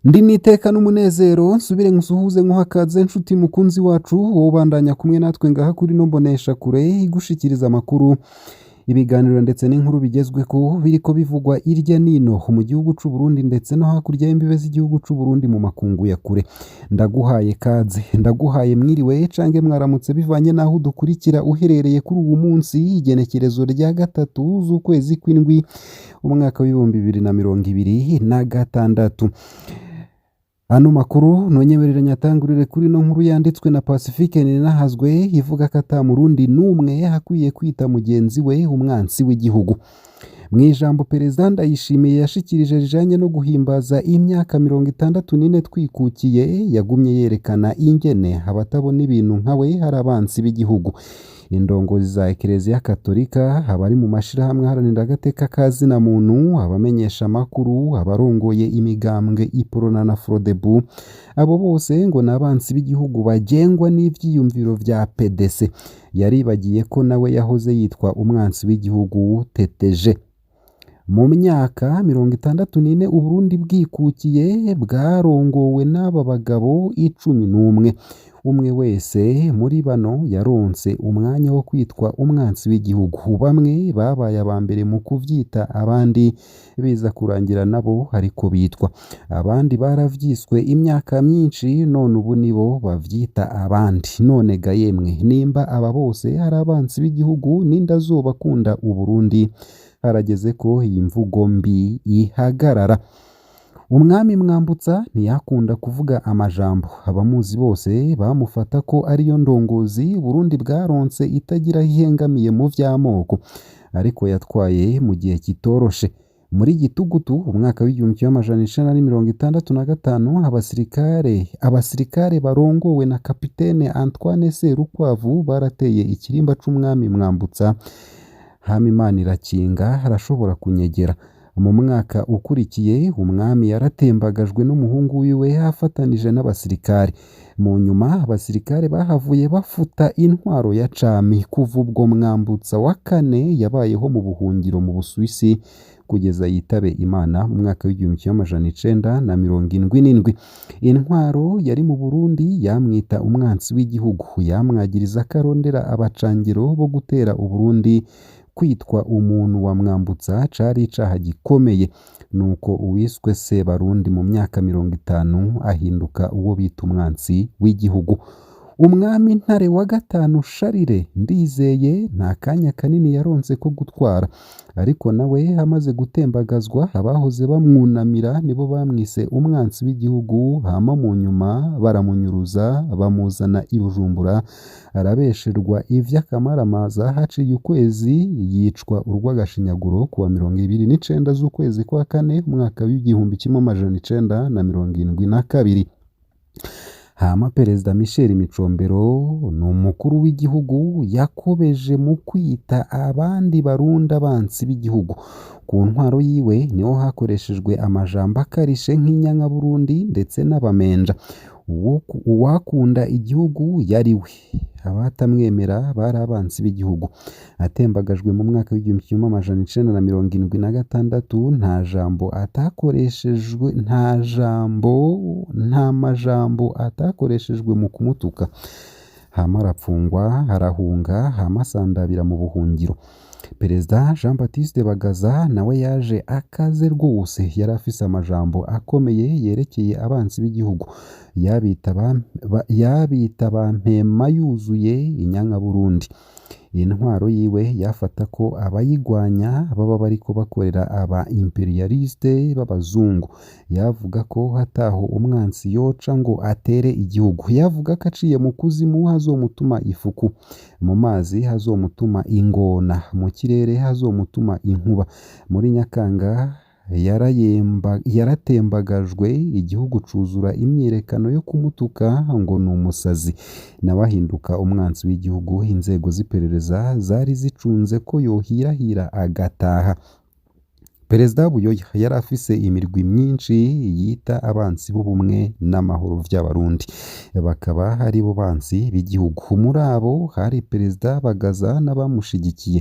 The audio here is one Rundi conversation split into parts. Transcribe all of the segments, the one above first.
Ndi niteka n'umunezero nsubire nkusuhuze nkuhakaze nshuti mukunzi wacu wobandanya kumwe natwe ngaha kuri no mbonesha kure igushikiriza amakuru ibiganiro ndetse n'inkuru bigezweho biriko bivugwa irya nino mu gihugu c'u Burundi ndetse no hakurya y'imbibe z'igihugu c'u Burundi mu makungu ya kure. Ndaguhaye kaze, ndaguhaye mwiriwe cange mwaramutse bivanye naho dukurikira uherereye kuri uwu munsi igenekerezo rya 3 z'ukwezi kw'indwi umwaka w'ibihumbi 2026. Ano makuru nonyemerera nyatangurire kuri no nkuru yanditswe na Pacifique Ninahazwe ivuga ko ata murundi numwe hakwiye kwita mugenzi we umwansi w'igihugu. Mwijambo Perezida Ndayishimiye yashikirije rijanye no guhimbaza imyaka 64 twikukiye yagumye yerekana ingene abatabona ibintu nkawe hari abansi b'igihugu. Indongozi za Ekereziya Katolika abari mu mashirahamwe haranira agateka kazina muntu abamenyesha makuru abarongoye imigambwe Iprona na Frodebu abo bose ngo nabansi b'igihugu bagengwa n'ivyiyumviro vya PDC. Yaribagiye ko nawe yahoze yitwa umwansi w'igihugu TTG. Mu myaka 64 Uburundi bwikukiye bwarongowe n'aba bagabo 11. Umwe wese muri bano yaronse umwanya wo kwitwa umwansi w'igihugu. Bamwe babaye abambere mu kuvyita abandi biza kurangira nabo ariko bitwa. Abandi baravyiswe imyaka myinshi none ubu nibo bavyita abandi. None ga yemwe nimba aba bose hari abansi b'igihugu nindazobakunda Uburundi. Harageze ko iyi mvugo mbi ihagarara. Umwami Mwambutsa ntiyakunda kuvuga amajambo. Abamuzi bose bamufata ko ariyo ndongozi Burundi bwaronse itagira ihengamiye mu vy'amoko. Ariko yatwaye mu gihe kitoroshe. Muri Gitugutu umwaka w'1965 abasirikare barongowe na Kapitene Antoine Serukwavu barateye ikirimba c'umwami Mwambutsa. Hamimana irakinga harashobora kunyegera. Mu mwaka ukurikiye umwami yaratembagajwe n'umuhungu wiwe afatanije n'abasirikare. Mu nyuma abasirikare bahavuye bafuta intwaro ya cami. Kuva ubwo Mwambutsa wa kane yabayeho mu buhungiro mu Busuwisi kugeza yitabe Imana mu mwaka w'1977. Intwaro yari mu Burundi yamwita umwansi w'igihugu. Yamwagiriza akarondera abacangiro bo gutera Uburundi. Kwitwa umuntu wa Mwambutsa cari icaha gikomeye. Nuko uwiswe Sebarundi mu myaka 50 ahinduka uwo bita umwansi w'igihugu. Umwami Ntare wa gatanu Sharire Ndizeye nta kanya kanini yaronse ko gutwara. Ariko nawe amaze gutembagazwa abahoze bamwunamira nibo bamwise umwansi w'igihugu. Hama mu nyuma baramunyuruza bamuzana i Bujumbura arabesherwa ivy'akamaramaza. Haciye ukwezi yicwa urw'agashinyaguro kuwa 29 z'ukwezi kwa kane umwaka w'1972. Hama Perezida Michel Micombero n'umukuru w'igihugu yakobeje mu kwita abandi Barundi abansi b'igihugu. Ku ntwaro yiwe niho hakoreshejwe amajambo akarishe nk'inyanka Burundi ndetse n'abamenja. Uwakunda igihugu yariwe. Abatamwemera bari abansi b'igihugu. Atembagajwe mu mwaka w'1976 nta majambo atakoreshejwe mu kumutuka. Hama arapfungwa harahunga hama asandabira mu buhungiro. Perezida Jean Baptiste Bagaza nawe yaje akaze rwose. Yari afise amajambo akomeye yerekeye abansi b'igihugu. Yabita bampema yuzuye inyanka Burundi. Intwaro yiwe yafata ko abayigwanya baba bariko bakorera aba imperialiste b'abazungu. Yavuga ko hataho umwansi yoca ngo atere igihugu. Yavuga ko aciye mu kuzimu hazomutuma ifuku, mu mazi hazomutuma ingona, mu kirere hazomutuma inkuba. Muri Nyakanga yaratembagajwe igihugu cuzura imyirekano yo kumutuka ngo ni umusazi. Nawe ahinduka umwansi w'igihugu. Inzego z'iperereza zari zicunze ko yohirahira agataha. Perezida Buyoya yari afise imirwi myinshi yita abansi b'ubumwe n'amahoro vy'abarundi, bakaba ari bo bansi b'igihugu. Muri abo hari Perezida Bagaza n'abamushigikiye,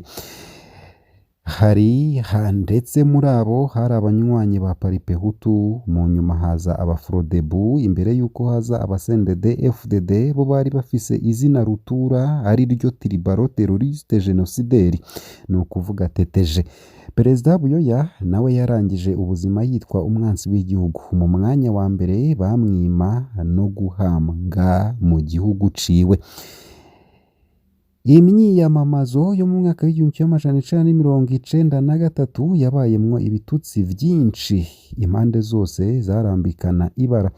ndetse muri abo hari abanywanyi ba Paripehutu, mu nyuma haza abaFrodebu, imbere y'uko haza abasendede FDD, bo bari bafise izina rutura ari ryo Tribalo Terroriste Genocideri, ni ukuvuga TTG. Perezida Buyoya nawe yarangije ubuzima yitwa umwansi w'igihugu. Mu mwanya wa mbere bamwima no guhambwa mu gihugu ciwe. Imyiyamamazo yo mu mwaka w'1993 yabayemwo ibitutsi vyinshi, impande zose zarambikana ibara.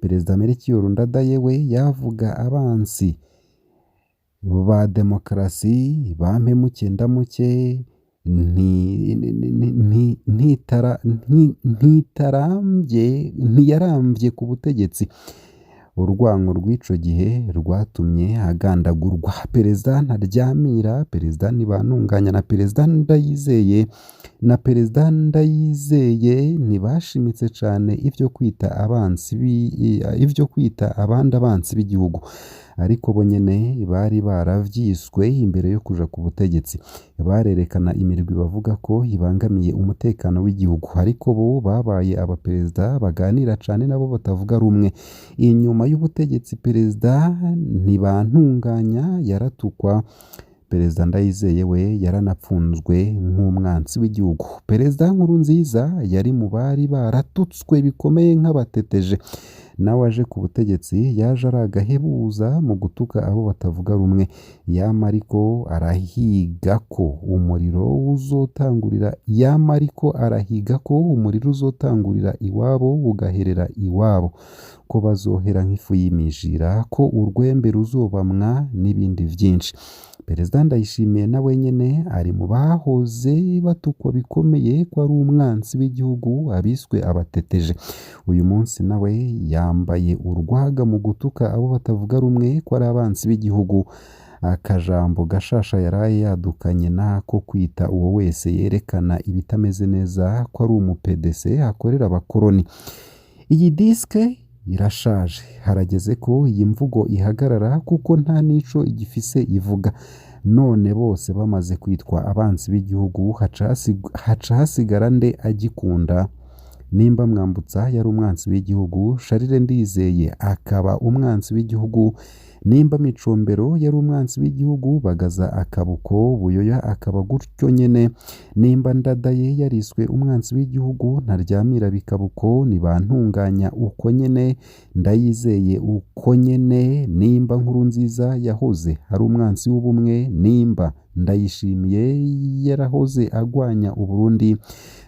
Perezida Melchior Ndadaye we yavuga abansi ba demokarasi bampemuke ndamuke, ntiyarambye ku butegetsi. Urwango rw'ico gihe rwatumye agandagurwa. Perezida Ntaryamira, Perezida Ntibantunganya na Perezida Ndayizeye ntibashimitse cane ivyo kwita abandi abansi b'igihugu, ariko bo nyene bari baravyiswe imbere yo kuja ku butegetsi. Barerekana imirwi bavuga ko ibangamiye umutekano w'igihugu, ariko bo babaye abaperezida baganira cane nabo batavuga rumwe. Inyuma y'ubutegetsi Perezida Ntibantunganya yaratukwa, Perezida Ndayizeye we yaranapfunzwe nk'umwansi w'igihugu. Perezida Nkurunziza yari mu bari baratutswe bikomeye nk'abateteje. Nawe aje ku butegetsi yaje ari agahebuza mu gutuka abo batavuga rumwe, ariko arahiga ko umuriro uzotangurira iwabo ugaherera iwabo, ko bazohera nk'ifu y'imijira, ko urwembe ruzobamwa n'ibindi vyinshi. Perezida Ndayishimiye nawe nyene ari mu bahoze batukwa bikomeye ko ari umwansi w'igihugu, abiswe abateteje. Uyu munsi nawe yambaye urwaga mu gutuka abo batavuga rumwe ko ari abansi b'igihugu. Akajambo gashasha yaraye yadukanye nako kwita uwo wese yerekana ibitameze neza ko ari umu-PDC akorera abakoroni. Iyi diske irashaje, harageze ko iyi mvugo ihagarara kuko nta nico igifise ivuga. None bose bamaze kwitwa abansi b'igihugu, haca hasigara nde agikunda? Nimba Mwambutsa yari umwansi w'igihugu, Charles Ndizeye akaba umwansi w'igihugu, nimba Micombero yari umwansi w'igihugu, Bagaza akabuko, Buyoya akaba gutyo nyene, nimba Ndadaye yariswe umwansi w'igihugu, Ntaryamira bikabuko, Ntibantunganya uko nyene, Ndayizeye uko nyene, nimba Nkurunziza yahoze ari umwansi w'ubumwe, nimba Ndayishimiye yarahoze agwanya Uburundi,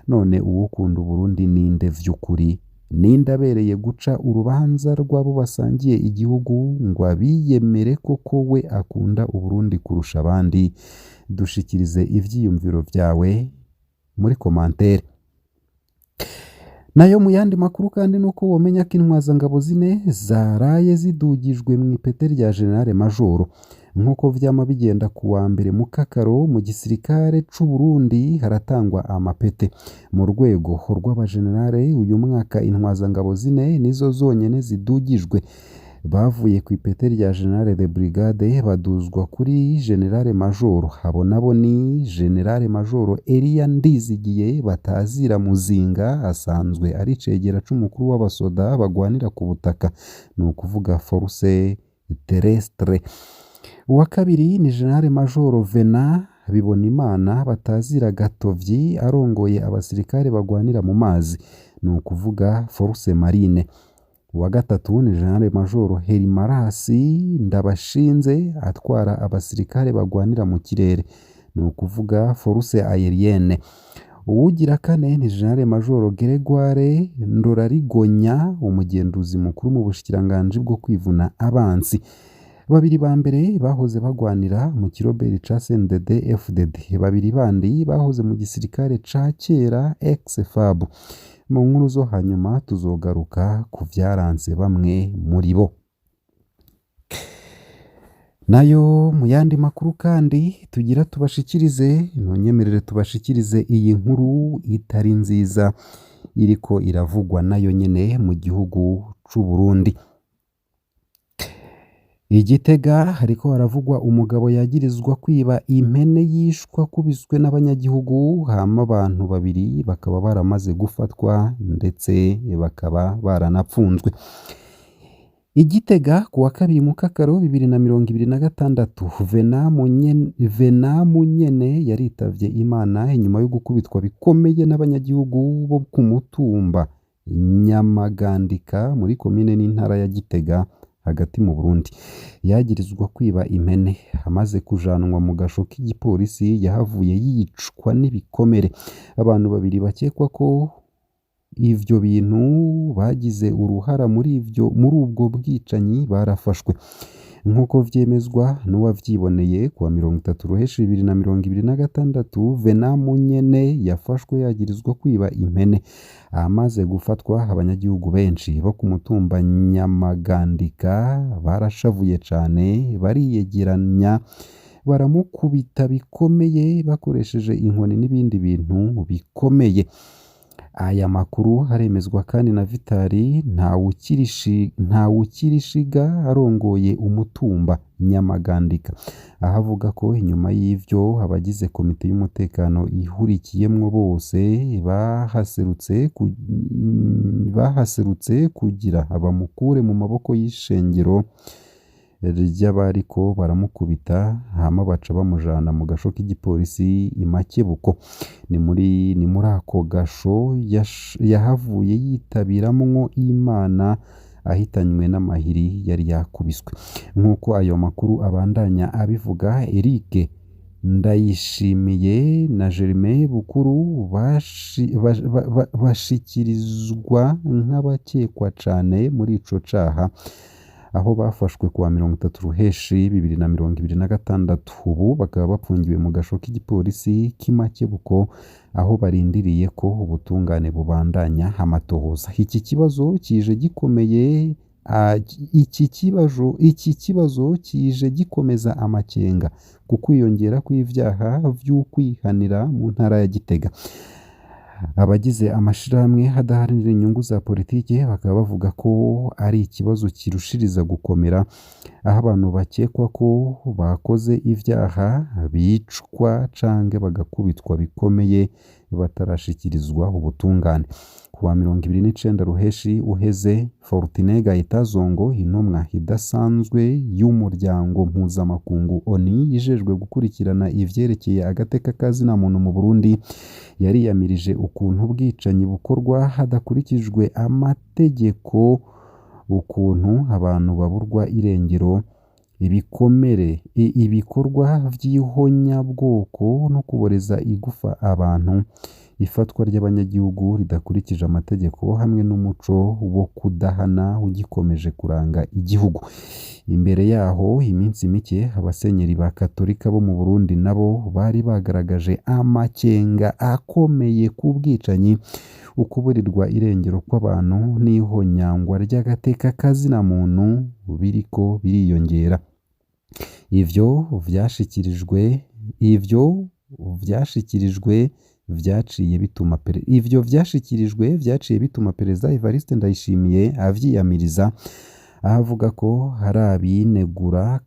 none uwukunda Uburundi ninde vy'ukuri? Ninde abereye guca urubanza rw'abo basangiye igihugu ngo abiyemere koko we akunda Uburundi kurusha abandi? Dushikirize ivyiyumviro vyawe muri komantere. Nayo mu yandi makuru kandi nuko womenya ko intwazangabo zine zaraye zidugijwe mu ipete rya General Majoro. Nk'uko vyama bigenda ku wa mbere mu Kakaro, mu gisirikare c'u Burundi haratangwa amapete. Mu rwego rw'abajenerale uyu mwaka intwazangabo zine nizo zonyene zidugijwe. Bavuye ku ipete rya General de Brigade baduzwa kuri General Majoro. Abo nabo ni General Majoro Elia Ndizigiye batazira Muzinga, asanzwe ari cegera c'umukuru w'abasoda bagwanira ku butaka, ni ukuvuga force terrestre. Uwa kabiri ni General Majoro Venant Bibonimana batazira Gatovyi, arongoye abasirikare bagwanira mu mazi, ni ukuvuga force marine. Uwa gatatu ni General Majoro Herimarasi Ndabashinze atwara abasirikare bagwanira mu kirere, ni ukuvuga force aérienne. Uwugira kane ni General Majoro Gregoire Ndorarigonya, umugenduzi mukuru mu bushikiranganji bwo kwivuna abansi. Babiri ba mbere bahoze bagwanira mu kiroberi ca CNDD FDD, babiri bandi bahoze mu gisirikare ca kera ex-FAB. Mu nkuru zo hanyuma tuzogaruka ku vyaranze bamwe muri bo. nayo mu yandi makuru kandi tugira tubashikirize ntunyemerere tubashikirize iyi nkuru itari nziza iriko iravugwa nayo nyene mu gihugu c'u Burundi. Igitega hariko haravugwa umugabo yagirizwa kwiba impene yishwe akubiswe n'abanyagihugu hama abantu babiri bakaba baramaze gufatwa ndetse bakaba baranapfunzwe. Igitega kuwa kabiri Mukakaro 2026 Venamu nyene yaritavye Imana inyuma yo gukubitwa bikomeye n'abanyagihugu bo ku mutumba Nyamagandika muri komine n'intara ya Gitega hagati mu Burundi. Yagirizwa kwiba impene amaze kujanwa mu gasho k'igipolisi yahavuye yicwa n'ibikomere. Abantu babiri bakekwa ko ivyo bintu bagize uruhara muri ubwo bwicanyi barafashwe nk'uko vyemezwa n'uwavyiboneye kuwa 30 Ruheshi 2026. Venamu nyene yafashwe yagirizwa kwiba impene. Amaze gufatwa abanyagihugu benshi bo ku mutumba Nyamagandika barashavuye cane bariyegeranya baramukubita bikomeye bakoresheje inkoni n'ibindi bintu bikomeye. Aya makuru haremezwa kandi na Vitali Ntawukirishiga arongoye umutumba Nyamagandika, aho avuga ko inyuma y'ivyo abagize komite y'umutekano ihurikiyemwo bose bahaserutse kugira bamukure mu maboko y'ishengero ry'abariko baramukubita hama baca bamujana mu gasho k'igipolisi i Makebuko. Ni muri ako gasho yahavuye yitabiramwo Imana ahitanywe n'amahiri yari yakubiswe. Nk'uko ayo makuru abandanya abivuga, Eric Ndayishimiye na Germain Bukuru bashikirizwa nk'abakekwa cane muri ico caha, aho bafashwe kuwa 30 Ruheshi 2026. Ubu bakaba bapfungiwe mu gasho k'igipolisi k'i Makebuko aho barindiriye ko ubutungane bubandanya amatohoza. Iki kibazo kije gikomeza amakenga ku kwiyongera kw'ivyaha vy'ukwihanira mu ntara ya Gitega. Abagize amashirahamwe adaharanira inyungu za politike bakaba bavuga ko ari ikibazo kirushiriza gukomera, aho abantu bakekwa ko bakoze ivyaha bicwa canke bagakubitwa bikomeye batarashikirizwa ubutungane. Kuwa 29 Ruheshi uheze, Fortune Gahitazongo, intumwa idasanzwe y'umuryango mpuzamakungu ONU yijejwe gukurikirana ivyerekeye agateka kazina muntu mu Burundi, yariyamirije ukuntu ubwicanyi bukorwa hadakurikijwe amategeko, ukuntu abantu baburwa irengero, ibikorwa vy'ihonyabwoko no kuboreza igufa abantu, ifatwa ry'abanyagihugu ridakurikije amategeko hamwe n'umuco wo kudahana ugikomeje kuranga igihugu. Imbere yaho iminsi mike, abasenyeri ba Katolika bo mu Burundi nabo bari bagaragaje amakenga akomeye ku bwicanyi, ukuburirwa irengero kw'abantu n'ihonyangwa ry'agateka kazina muntu biriko biriyongera. Ivyo vyashikirijwe vyaciye bituma Perezida Evariste Ndayishimiye avyiyamiriza, ahavuga ko abinegura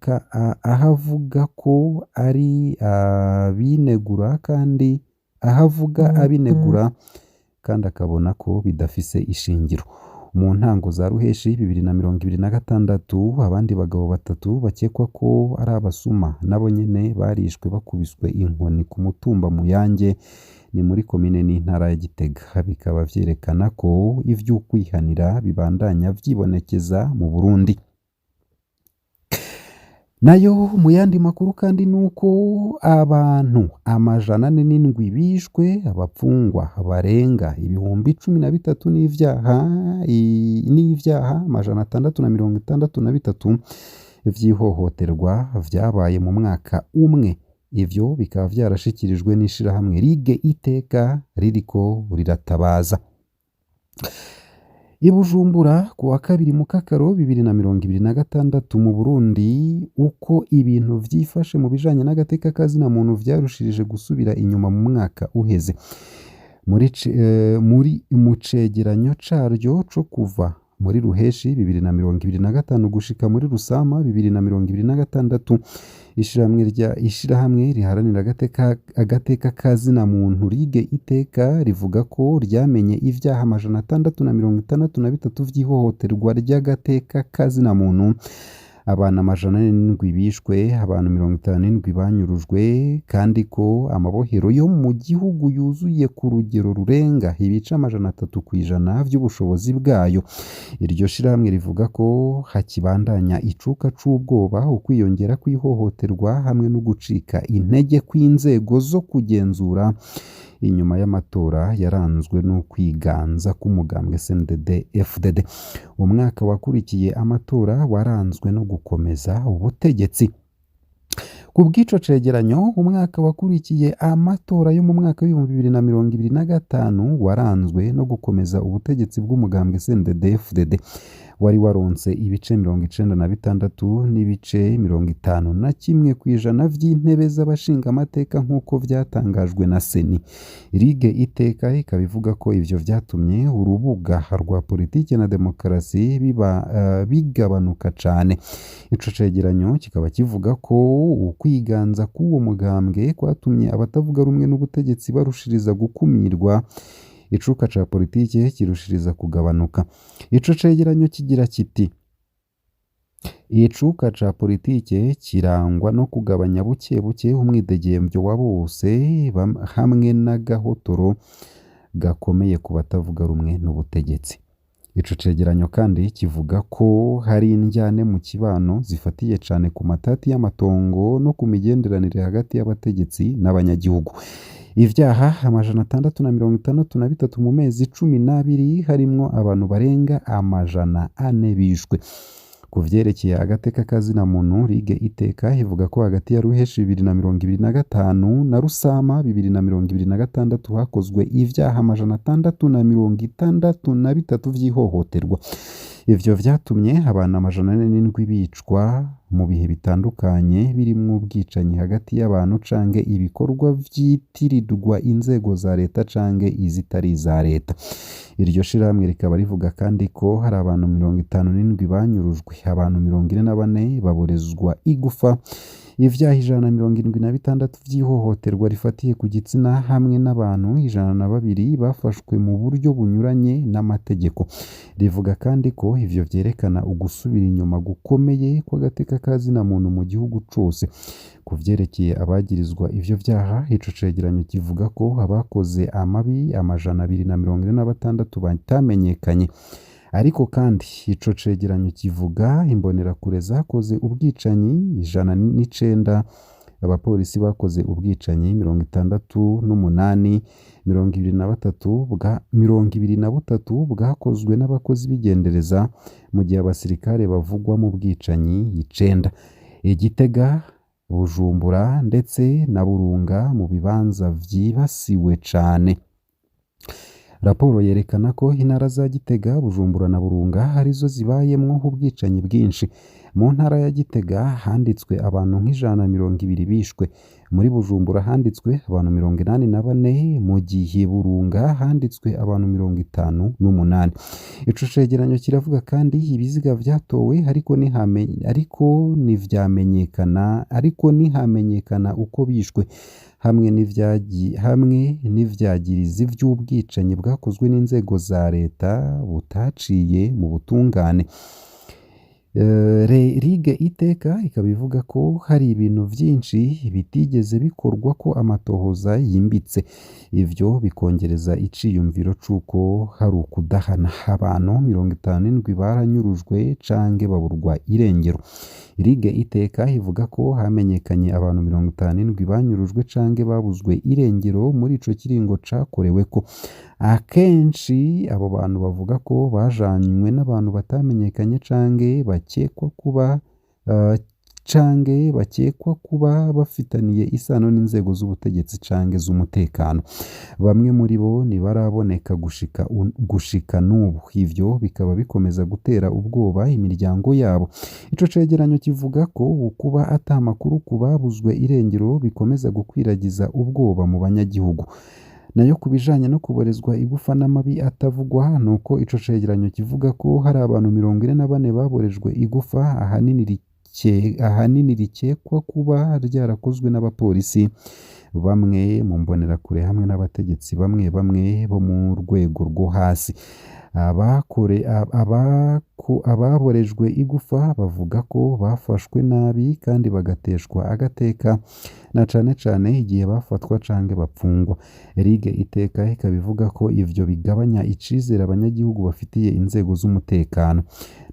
kandi akabona ko bidafise ishingiro. Mu ntango za Ruheshi 2026, abandi bagabo batatu bakekwa ko ari abasuma nabo nyene barishwe bakubiswe inkoni ku mutumba Muyange, ni muri komine n'intara ya Gitega. Bikaba vyerekana ko ivy'ukwihanira bibandanya vyibonekeza mu Burundi. Nayo mu yandi makuru kandi nuko abantu 147 bishwe, abapfungwa barenga 13,000 n'ivyaha 663 vy'ihohoterwa vyabaye mu mwaka umwe. Ivyo bikaba vyarashikirijwe n'ishirahamwe Ligue Iteka ririko riratabaza. I Bujumbura ku wa 2 Mukakaro 2026 mu Burundi uko ibintu vyifashe mu bijanye n'agateka kazina muntu vyarushirije gusubira inyuma mu mwaka uheze mu cegeranyo caryo co kuva muri Ruheshi 2025 gushika muri Rusama 2026 ishirahamwe riharanira agateka kazina muntu Ligue Iteka rivuga ko ryamenye ivyaha 663 vy'ihohoterwa ry'agateka kazina muntu, abantu 107 bishwe, abantu 57 banyurujwe, kandi ko amabohero yo mu gihugu yuzuye ku rugero rurenga ibice 300% vy'ubushobozi bwayo. Iryo shirahamwe rivuga ko hakibandanya icuka c'ubwoba, ukwiyongera kw'ihohoterwa hamwe no gucika intege kw'inzego zo kugenzura inyuma y'amatora yaranzwe no kwiganza k'umugambwe CNDD-FDD. Umwaka wakurikiye amatora waranzwe no gukomeza ubutegetsi. Ku bw'ico cegeranyo, umwaka wakurikiye amatora yo mu mwaka w'ibihumbi 2025 waranzwe no gukomeza ubutegetsi bw'umugambwe CNDD-FDD wari waronse ibice 96 n'ibice 51% vy'intebe z'abashinga amateka nk'uko vyatangajwe na Seni. Ligue Iteka ikaba ivuga ko ivyo vyatumye urubuga rwa politike na demokarasi bigabanuka cane. Ico cegeranyo kikaba kivuga ko ukwiganza k'uwo mugambwe kwatumye abatavuga rumwe n'ubutegetsi barushiriza gukumirwa, icuka ca politike kirushiriza kugabanuka. Ico cegeranyo kigira kiti: icuka ca politike kirangwa no kugabanya buke buke umwidegemvyo wa bose hamwe n'agahotoro gakomeye ku batavuga rumwe n'ubutegetsi. Ico cegeranyo kandi kivuga ko hari indyane mu kibano zifatiye cane ku matati y'amatongo no ku migenderanire hagati y'abategetsi n'abanyagihugu. Ivyaha 663 mu mezi 12 harimwo abantu barenga 400 bishwe. Ku vyerekeye agateka kazina muntu, Ligue Iteka ivuga ko hagati ya Ruheshi 2025 na Rusama 2026 hakozwe ivyaha 663 vy'ihohoterwa. Ivyo vyatumye abantu 407 bicwa mu bihe bitandukanye birimwo ubwicanyi hagati y'abantu canke ibikorwa vyitirirwa inzego za leta canke izitari iza leta. Iryo shirahamwe rikaba rivuga kandi ko hari abantu 57 banyurujwe, abantu 44 baborezwa igufa, ivyaha 176 vy'ihohoterwa rifatiye ku gitsina hamwe n'abantu 102 bafashwe mu buryo bunyuranye n'amategeko. Rivuga kandi ko ivyo vyerekana ugusubira inyuma gukomeye kw'agateka kazina muntu mu gihugu cose. Ku vyerekeye abagirizwa ivyo vyaha, ico cegeranyo kivuga ko abakoze amabi 246 batamenyekanye. Ariko kandi ico cegeranyo kivuga imbonerakure zakoze ubwicanyi 109, abapolisi bakoze ubwicanyi 68, 23 bwakozwe n'abakozi b'igendereza, mu gihe abasirikare bavugwa mu bwicanyi 9. Igitega, Bujumbura ndetse na Burunga mu bibanza vyibasiwe cane. Raporo yerekana ko intara za Gitega, Bujumbura na Burunga arizo zibayemwo ubwicanyi bwinshi. Mu ntara ya Gitega handitswe abantu nk'ijana 200 bishwe. Muri Bujumbura handitswe abantu 84, mu gihe Burunga handitswe abantu 58. Ico cegeranyo kiravuga kandi ibiziga vyatowe ariko ntihamenyekana uko bishwe, hamwe n'ivyagirizi vy'ubwicanyi bwakozwe n'inzego za leta butaciye mu butungane. Ligue Iteka ikaba ivuga ko hari ibintu vyinshi bitigeze bikorwa ko amatohoza yimbitse. Ivyo bikongereza iciyumviro c'uko hari ukudahana. Abantu 57 baranyurujwe canke baburwa irengero. Ligue Iteka ivuga ko hamenyekanye abantu 57 banyurujwe canke babuzwe irengero muri ico kiringo cakoreweko. Akenshi abo bantu bavuga ko bajanywe n'abantu batamenyekanye canke bakekwa kuba canke bakekwa kuba bafitaniye isano n'inzego z'ubutegetsi canke z'umutekano. Bamwe muri bo ntibaraboneka gushika n'ubu, ivyo bikaba bikomeza gutera ubwoba imiryango yabo. Ico cegeranyo kivuga ko kuba ata makuru ku babuzwe irengero bikomeza gukwiragiza ubwoba mu banyagihugu. Nayo ku bijanye no kuborezwa igufa n'amabi atavugwa, nuko ico cegeranyo kivuga ko hari abantu 44 baborejwe igufa, ahanini rikekwa kuba ryarakozwe n'abapolisi, bamwe mu mbonerakure hamwe n'abategetsi bamwe bo mu rwego rwo hasi. Ababorejwe igufa bavuga ko bafashwe nabi kandi bagateshwa agateka, na cane cane igihe bafatwa canke bapfungwa. Ligue Iteka ikaba ivuga ko ivyo bigabanya icizere abanyagihugu bafitiye inzego z'umutekano.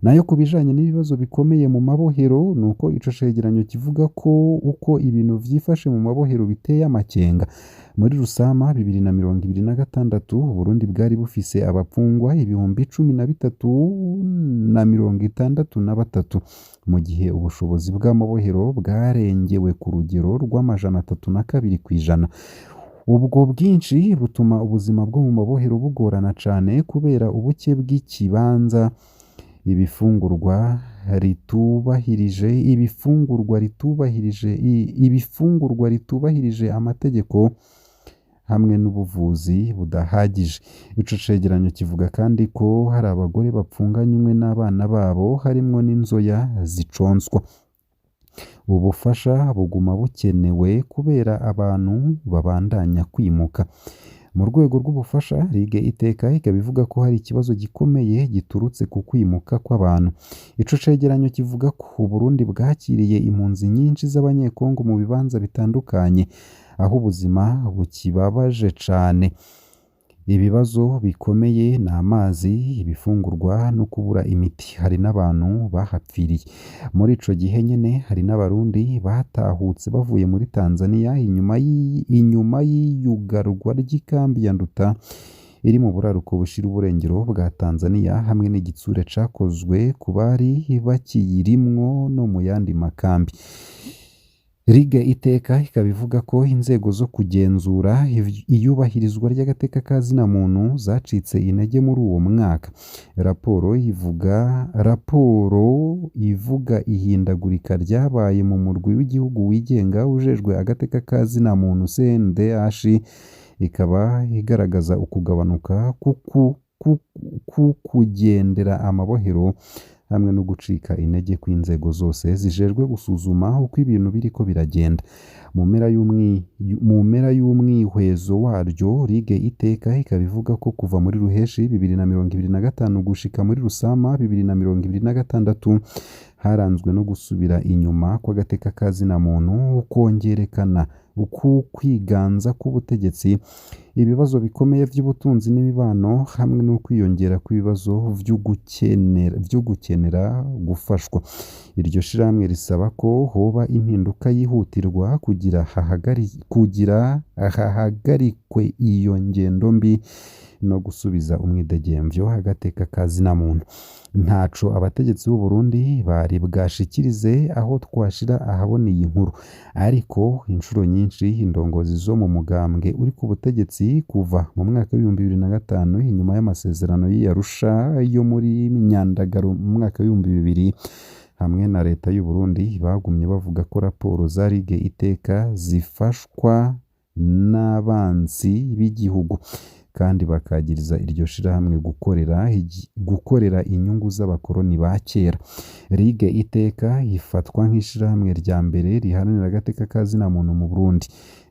Nayo ku bijanye n'ibibazo bikomeye mu mabohero, nuko ico cegeranyo kivuga ko uko ibintu vyifashe mu mabohero biteye amakenga. Muri Rusama 2026 Uburundi bwari bufise abapfungwa 13,063 mu gihe ubushobozi bw'amabohero bwarengewe ku rugero rw'32% kw'ijana. Ubwo bwinshi butuma ubuzima bwo mu mabohero bugorana cane kubera ubuke bw'ikibanza, ibifungurwa ritubahirije amategeko hamwe n'ubuvuzi budahagije. Ico cegeranyo kivuga kandi ko hari abagore bapfunganywe n'abana babo harimwo n'inzoya ziconswa. Ubufasha buguma bukenewe kubera abantu babandanya kwimuka. Mu rwego rw'ubufasha, Ligue Iteka ikaba ivuga ko hari ikibazo gikomeye giturutse ku kwimuka kw'abantu. Ico cegeranyo kivuga ko Uburundi bwakiriye impunzi nyinshi z'Abanyekongo mu bibanza bitandukanye, aho ubuzima bukibabaje cane. Ibibazo bikomeye ni amazi, ibifungurwa no kubura imiti. Hari n'abantu bahapfiriye. Muri ico gihe nyene hari n'Abarundi batahutse bavuye muri Tanzania inyuma y'iyugarwa ry'ikambi ya Nduta iri mu buraruko bushira uburengero bwa Tanzania, hamwe n'igitsure cakozwe ku bari bakiyirimwo no mu yandi makambi. Ligue Iteka ikaba ivuga ko inzego zo kugenzura iyubahirizwa ry'agateka ka zina muntu zacitse intege muri uwo mwaka. Raporo ivuga ihindagurika ryabaye mu murwi w'igihugu wigenga ujejwe agateka ka zina muntu CNDH, ikaba igaragaza ukugabanuka kugendera amabohero hamwe no gucika intege kw'inzego zose zijejwe gusuzuma uko ibintu biriko biragenda. Mu mpera y'umwihwezo waryo, Ligue Iteka ikaba ivuga ko kuva muri Ruheshi 2025 gushika muri Rusama 2026 haranzwe no gusubira inyuma kw'agateka ka zina muntu, ukongerekana ukwiganza k'ubutegetsi, ibibazo bikomeye vy'ubutunzi n'imibano, hamwe no kwiyongera kw'ibibazo vyo gukenera gufashwa. Iryo shirahamwe risaba ko hoba impinduka yihutirwa kugira hahagarikwe iyo ngendo mbi no gusubiza umwidegemvyo agateka ka zina muntu. Ntaco abategetsi b'u Burundi bari bwashikirize aho twashira ahabona iyi nkuru, ariko inshuro nyinshi indongozi zo mu mugambwe uri ku butegetsi kuva mu mwaka w'2005 inyuma y'amasezerano y'Arusha yo muri Nyandagaro mu mwaka w'2000 hamwe na leta y'u Burundi bagumye bavuga ko raporo za Ligue Iteka zifashwa n'abansi b'igihugu, kandi bakagiriza iryo shirahamwe gukorera inyungu z'abakoroni ba kera. Ligue Iteka ifatwa nk'ishirahamwe rya mbere riharanira agateka ka zina muntu mu Burundi,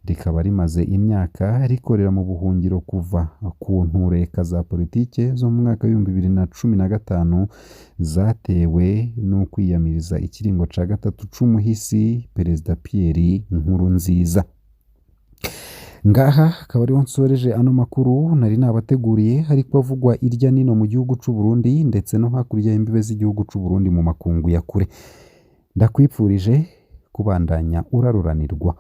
rikaba rimaze imyaka rikorera mu buhungiro kuva ku ntureka za politike zo mu mwaka w'2015 zatewe no kwiyamiriza ikiringo ca gatatu c'umuhisi Perezida Pierre Nkurunziza. Ngaha akaba ariho nsoreje ano makuru nari nabateguriye, ariko avugwa irya nino mu gihugu c'u Burundi ndetse no hakurya y'imbibe z'igihugu c'u Burundi mu makungu ya kure. Ndakwipfurije kubandanya uraruranirwa.